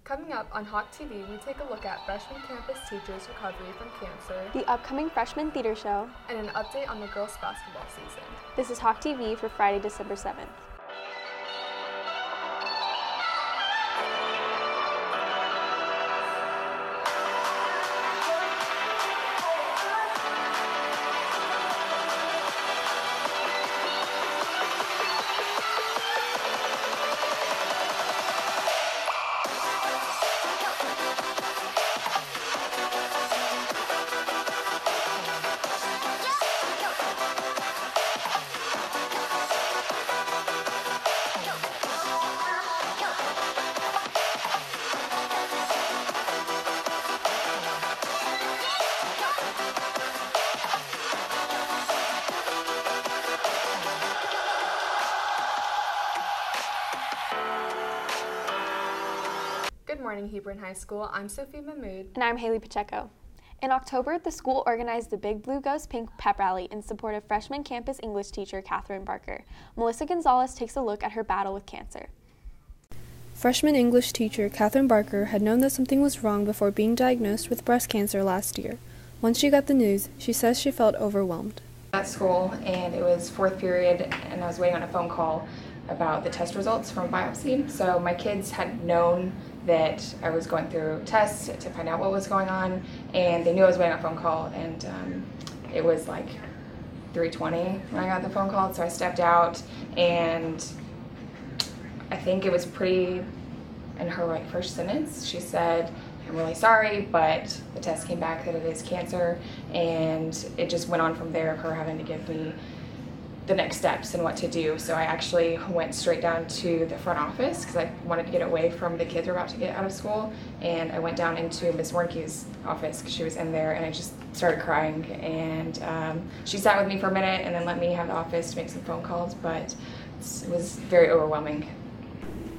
Coming up on Hawk TV, we take a look at freshman campus teachers' recovery from cancer, the upcoming freshman theater show, and an update on the girls' basketball season. This is Hawk TV for Friday, December 7th. Good morning, Hebron High School. I'm Sophie Mahmood. And I'm Haley Pacheco. In October, the school organized the Big Blue Goes Pink pep rally in support of freshman campus English teacher Catherine Barker. Melissa Gonzalez takes a look at her battle with cancer. Freshman English teacher Catherine Barker had known that something was wrong before being diagnosed with breast cancer last year. Once she got the news, she says she felt overwhelmed. At school, and it was fourth period, and I was waiting on a phone call about the test results from biopsy. So my kids had known that I was going through tests to find out what was going on, and they knew I was waiting on a phone call, and it was like 3:20 when I got the phone call, so I stepped out, and I think it was pretty, in her first sentence, she said, "I'm really sorry, but the test came back that it is cancer," and it just went on from there, of her having to give me the next steps and what to do. So I actually went straight down to the front office because I wanted to get away from the kids who were about to get out of school, and I went down into Miss Warnke's office because she was in there, and I just started crying, and she sat with me for a minute and then let me have the office to make some phone calls, but it was very overwhelming.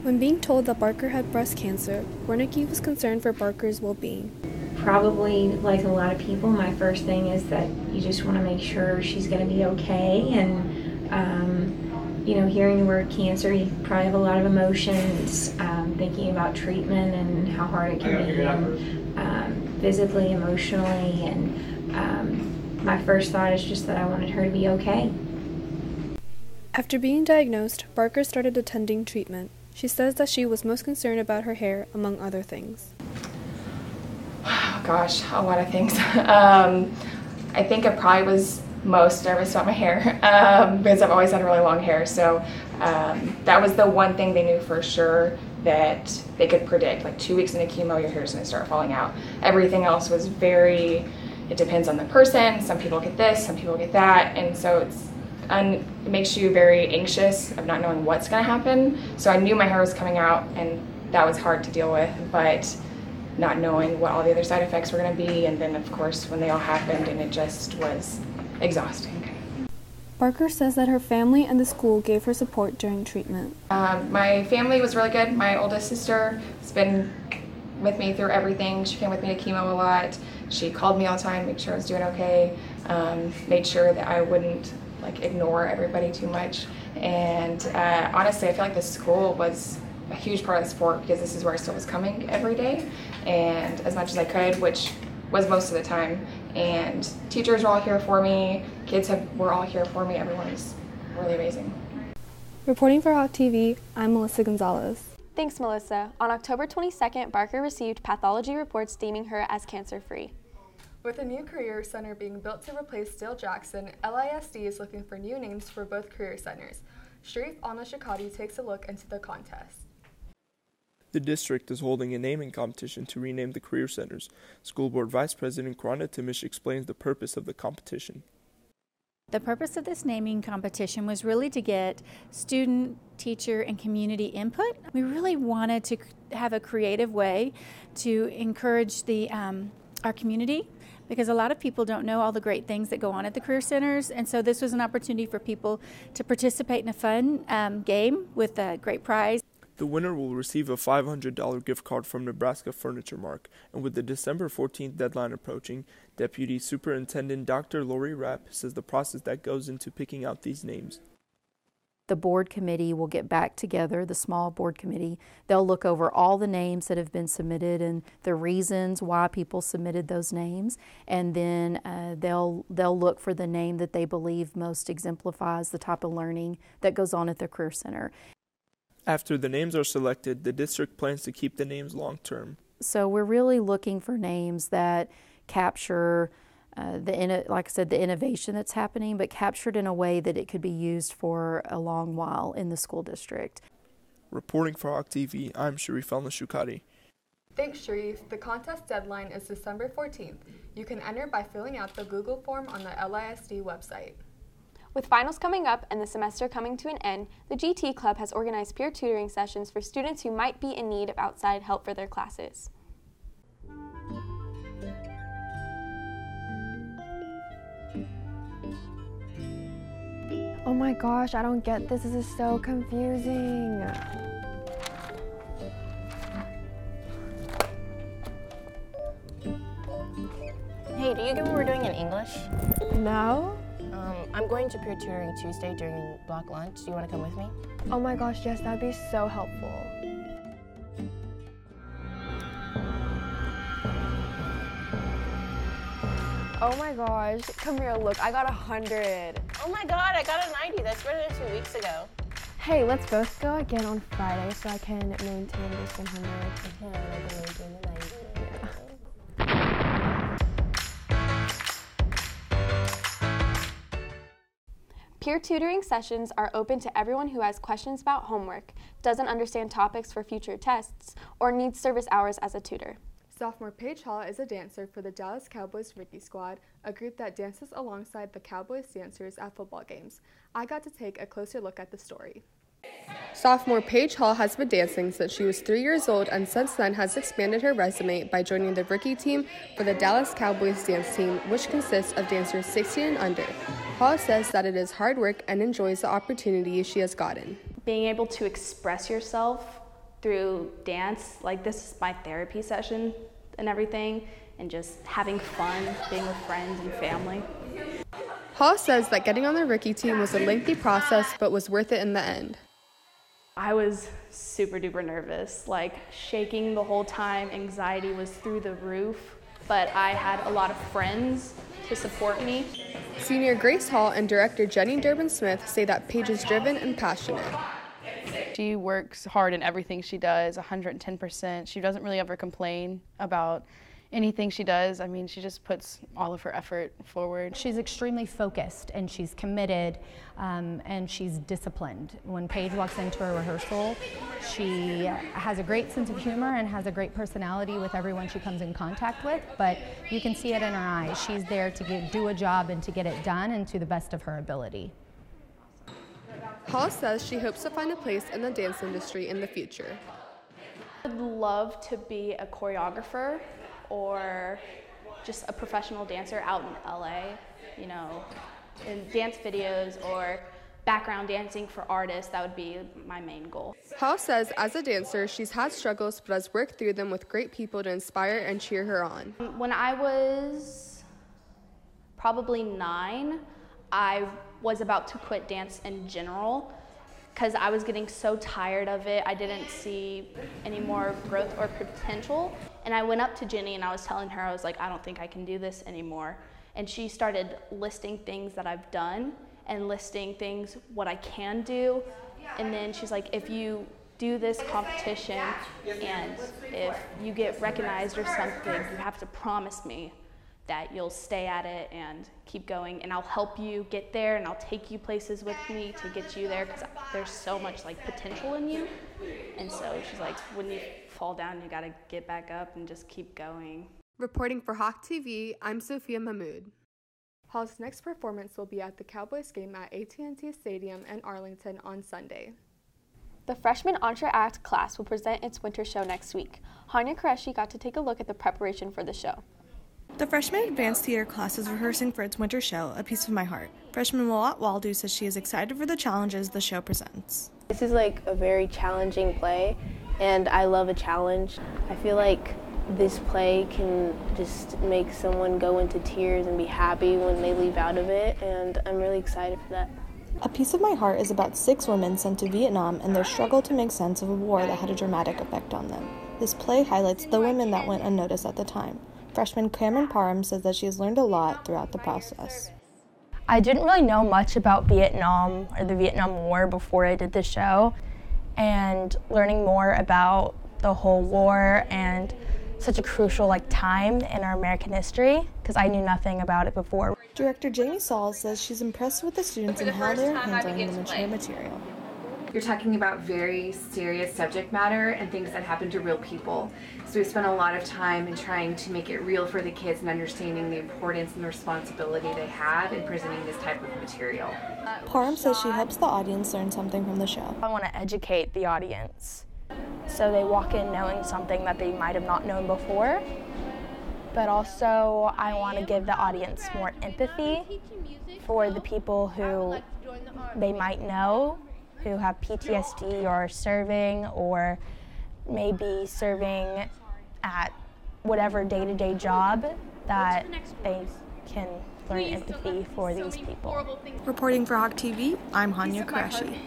When being told that Barker had breast cancer, Wernicke was concerned for Barker's well-being. Probably, like a lot of people, my first thing is that you just want to make sure she's going to be okay. And, hearing the word cancer, you probably have a lot of emotions, thinking about treatment and how hard it can be, and, physically, emotionally. And my first thought is just that I wanted her to be okay. After being diagnosed, Barker started attending treatment. She says that she was most concerned about her hair, among other things. Oh gosh, a lot of things. I think I probably was most nervous about my hair because I've always had really long hair. So that was the one thing they knew for sure that they could predict. Like 2 weeks into chemo, your hair is going to start falling out. Everything else was it depends on the person. Some people get this, some people get that. And so it makes you very anxious of not knowing what's going to happen. So I knew my hair was coming out, and that was hard to deal with, but not knowing what all the other side effects were going to be, and then of course when they all happened, and it just was exhausting. Barker says that her family and the school gave her support during treatment. My family was really good. My oldest sister has been with me through everything. She came with me to chemo a lot. She called me all the time, make sure I was doing okay, made sure that I wouldn't ignore everybody too much. And honestly, I feel like the school was a huge part of the sport because this is where I still was coming every day, and as much as I could, which was most of the time. And teachers were all here for me, kids were all here for me. Everyone was really amazing. Reporting for Hawk TV, I'm Melissa Gonzalez. Thanks, Melissa. On October 22nd, Barker received pathology reports deeming her as cancer-free. With a new career center being built to replace Dale Jackson, LISD is looking for new names for both career centers. Sharif Al-Nashikati takes a look into the contest. The district is holding a naming competition to rename the career centers. School Board Vice President Karana Timish explains the purpose of the competition. The purpose of this naming competition was really to get student, teacher, and community input. We really wanted to have a creative way to encourage our community, because a lot of people don't know all the great things that go on at the career centers, and so this was an opportunity for people to participate in a fun game with a great prize. The winner will receive a $500 gift card from Nebraska Furniture Mart, and with the December 14th deadline approaching, Deputy Superintendent Dr. Lori Rapp says the process that goes into picking out these names. The board committee will get back together, the small board committee. They'll look over all the names that have been submitted and the reasons why people submitted those names, and then they'll look for the name that they believe most exemplifies the type of learning that goes on at the Career Center. After the names are selected, the district plans to keep the names long-term. So we're really looking for names that capture like I said, the innovation that's happening, but captured in a way that it could be used for a long while in the school district. Reporting for Hawk TV, I'm Sharif Al-Nashukati. Thanks, Sharif. The contest deadline is December 14th. You can enter by filling out the Google form on the LISD website. With finals coming up and the semester coming to an end, the GT Club has organized peer tutoring sessions for students who might be in need of outside help for their classes. Oh my gosh, I don't get this. This is so confusing. Hey, do you get what we're doing in English? No? I'm going to peer tutoring Tuesday during block lunch. Do you want to come with me? Oh my gosh, yes, that'd be so helpful. Oh my gosh, come here, look, I got 100. Oh my god, I got a 90. That's better than 2 weeks ago. Hey, let's both go again on Friday so I can maintain this 100. Yeah, I can maintain the 90. Yeah. Peer tutoring sessions are open to everyone who has questions about homework, doesn't understand topics for future tests, or needs service hours as a tutor. Sophomore Paige Hall is a dancer for the Dallas Cowboys Rookie Squad, a group that dances alongside the Cowboys dancers at football games. I got to take a closer look at the story. Sophomore Paige Hall has been dancing since she was 3 years old and since then has expanded her resume by joining the rookie team for the Dallas Cowboys dance team, which consists of dancers 16 and under. Hall says that it is hard work and enjoys the opportunity she has gotten. Being able to express yourself through dance, like this is my therapy session and everything, and just having fun, being with friends and family. Hall says that getting on the rookie team was a lengthy process but was worth it in the end. I was super duper nervous, like shaking the whole time, anxiety was through the roof, but I had a lot of friends to support me. Senior Grace Hall and director Jenny Durbin-Smith say that Paige is driven and passionate. She works hard in everything she does, 110%. She doesn't really ever complain about anything she does. I mean, she just puts all of her effort forward. She's extremely focused and she's committed and she's disciplined. When Paige walks into a rehearsal, she has a great sense of humor and has a great personality with everyone she comes in contact with, but you can see it in her eyes. She's there to do a job and to get it done and to the best of her ability. Hall says she hopes to find a place in the dance industry in the future. I'd love to be a choreographer or just a professional dancer out in LA, you know, in dance videos or background dancing for artists. That would be my main goal. Hall says as a dancer, she's had struggles but has worked through them with great people to inspire and cheer her on. When I was probably 9, I was about to quit dance in general because I was getting so tired of it. I didn't see any more growth or potential. And I went up to Jenny and I was telling her, I was like, I don't think I can do this anymore. And she started listing things that I've done and listing things, what I can do. And then she's like, if you do this competition and if you get recognized or something, you have to promise me that you'll stay at it and keep going, and I'll help you get there and I'll take you places with me to get you there because there's so much like potential in you. And so she's like, when you fall down, you gotta get back up and just keep going. Reporting for Hawk TV, I'm Sophia Mahmood. Hall's next performance will be at the Cowboys game at AT&T Stadium in Arlington on Sunday. The freshman Entre Act class will present its winter show next week. Hanya Qureshi got to take a look at the preparation for the show. The freshman advanced theater class is rehearsing for its winter show, A Piece of My Heart. Freshman Walat Waldo says she is excited for the challenges the show presents. This is like a very challenging play, and I love a challenge. I feel like this play can just make someone go into tears and be happy when they leave out of it, and I'm really excited for that. A Piece of My Heart is about 6 women sent to Vietnam and their struggle to make sense of a war that had a dramatic effect on them. This play highlights the women that went unnoticed at the time. Freshman Cameron Parham says that she has learned a lot throughout the process. I didn't really know much about Vietnam or the Vietnam War before I did the show, and learning more about the whole war and such a crucial time in our American history, because I knew nothing about it before. Director Jamie Saul says she's impressed with the students and how they're handling the mature material. You're talking about very serious subject matter and things that happen to real people. So we spent a lot of time in trying to make it real for the kids and understanding the importance and the responsibility they have in presenting this type of material. Parham says she helps the audience learn something from the show. I want to educate the audience so they walk in knowing something that they might have not known before. But also I want to give the audience more empathy for the people who they might know, who have PTSD or are serving or maybe serving at whatever day-to-day job, that they can learn empathy for these people. Reporting for Hawk TV, I'm Hanya Qureshi.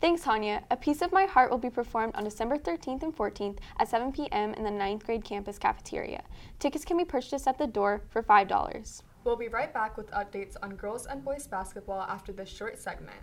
Thanks, Hanya. A Piece of My Heart will be performed on December 13th and 14th at 7 p.m. in the 9th grade campus cafeteria. Tickets can be purchased at the door for $5. We'll be right back with updates on girls and boys basketball after this short segment.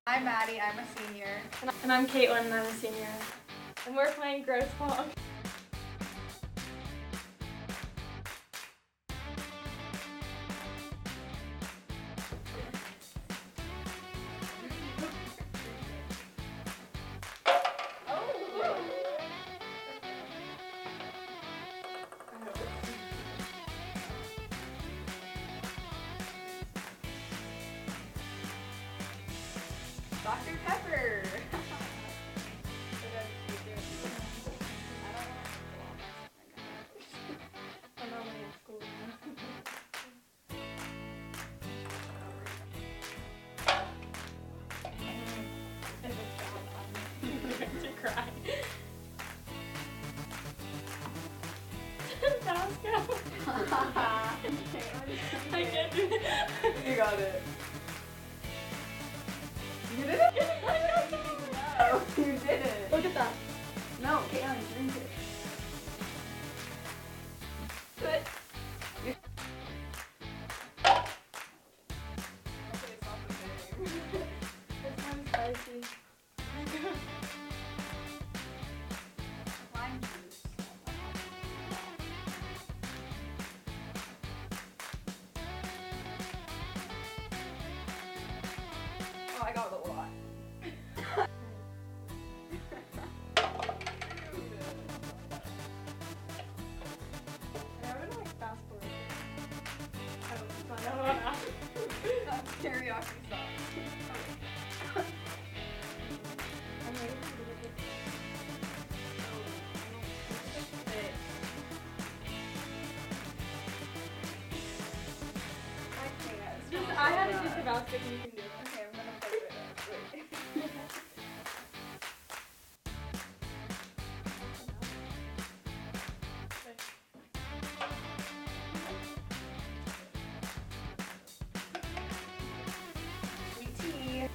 I'm Maddie, I'm a senior. And I'm Caitlin, and I'm a senior. And we're playing Gross Pong. Dr. Pepper! I can't do it. You got it. You did it? No, you did it. Look at that. No, Caitlin, drink it. Good. It's not the same. It's kind of spicy. Lime juice. Oh, I got a lot. Teriyaki sauce. I had a just about stick and you can do it. Okay, I'm gonna play with it. Wait. Sweet tea.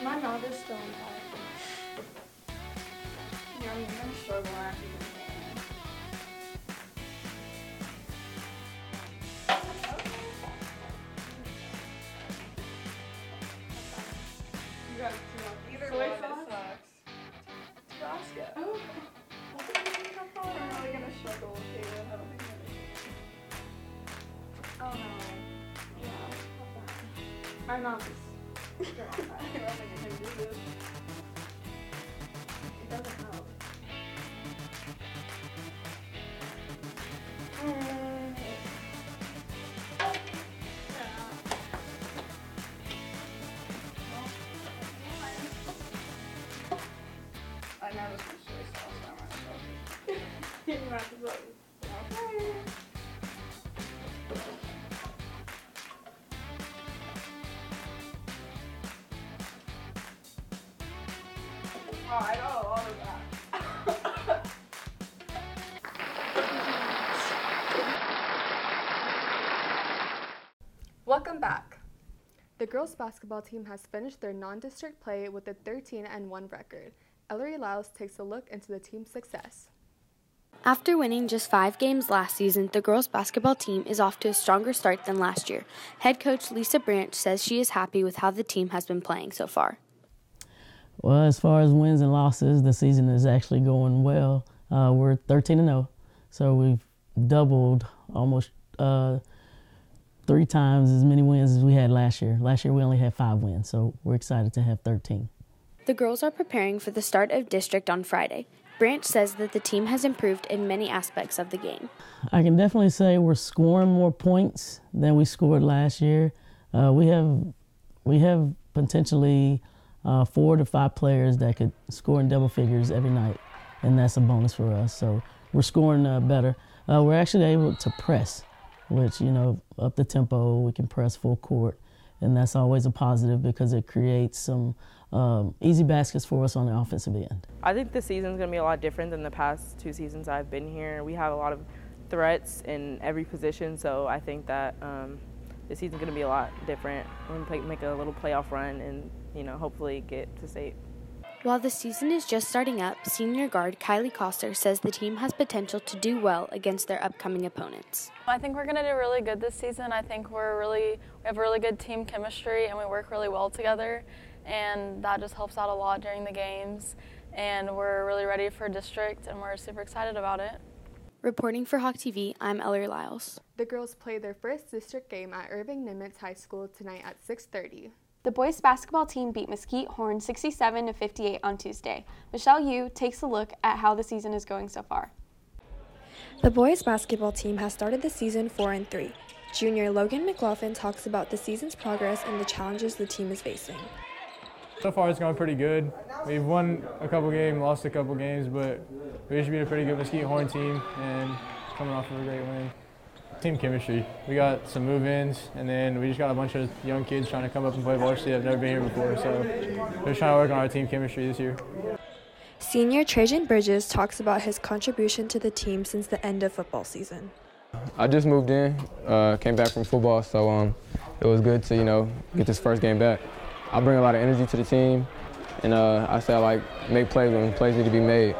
My mouth is still on fire. Yeah, I'm gonna struggle after this. Either Soy one, sauce? it sucks. Tabasco. Oh. I'm really gonna struggle with Caitlin. I don't think I'm gonna do it. Oh no. Yeah. My mouth is still on fire. I don't think I can do this. It doesn't help. I know this one's soy sauce, so I might as well just. You might as well. Okay. Oh, I got a lot of that. girls' basketball team has finished their non-district play with a 13-1 record. Ellery Lyles takes a look into the team's success. After winning just 5 games last season, the girls' basketball team is off to a stronger start than last year. Head coach Lisa Branch says she is happy with how the team has been playing so far. Well, as far as wins and losses, the season is actually going well. We're 13-0, so we've doubled almost 3 times as many wins as we had last year. Last year we only had 5 wins, so we're excited to have 13. The girls are preparing for the start of district on Friday. Branch says that the team has improved in many aspects of the game. I can definitely say we're scoring more points than we scored last year. We have potentially 4 to 5 players that could score in double figures every night, and that's a bonus for us. So we're scoring better. We're actually able to press, which, up the tempo, we can press full court, and that's always a positive because it creates some easy baskets for us on the offensive end. I think this season's going to be a lot different than the past 2 seasons I've been here. We have a lot of threats in every position, so I think that this season's going to be a lot different. We're going to make a little playoff run and, hopefully get to state. While the season is just starting up, senior guard Kylie Coster says the team has potential to do well against their upcoming opponents. I think we're going to do really good this season. I think we have really good team chemistry and we work really well together, and that just helps out a lot during the games. And we're really ready for district, and we're super excited about it. Reporting for Hawk TV, I'm Ellery Lyles. The girls play their first district game at Irving Nimitz High School tonight at 6:30. The boys' basketball team beat Mesquite Horn 67-58 on Tuesday. Michelle Yu takes a look at how the season is going so far. The boys' basketball team has started the season 4-3. Junior Logan McLaughlin talks about the season's progress and the challenges the team is facing. So far it's gone pretty good. We've won a couple games, lost a couple games, but we should be a pretty good Mesquite Horn team and coming off of a great win. Team chemistry. We got some move-ins, and then we just got a bunch of young kids trying to come up and play varsity that have never been here before, so we're trying to work on our team chemistry this year. Senior Trajan Bridges talks about his contribution to the team since the end of football season. I just moved in, came back from football, so it was good to, get this first game back. I bring a lot of energy to the team, and I say I like make plays when plays need to be made.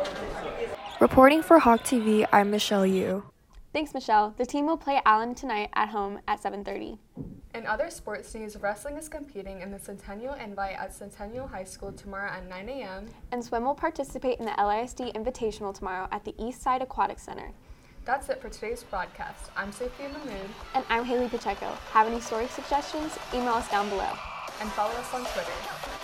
Reporting for Hawk TV, I'm Michelle Yu. Thanks, Michelle. The team will play Allen tonight at home at 7:30. In other sports news, wrestling is competing in the Centennial Invite at Centennial High School tomorrow at 9 a.m. And swim will participate in the LISD Invitational tomorrow at the East Side Aquatic Center. That's it for today's broadcast. I'm Sophia Mahmood. And I'm Haley Pacheco. Have any story suggestions? Email us down below. And follow us on Twitter.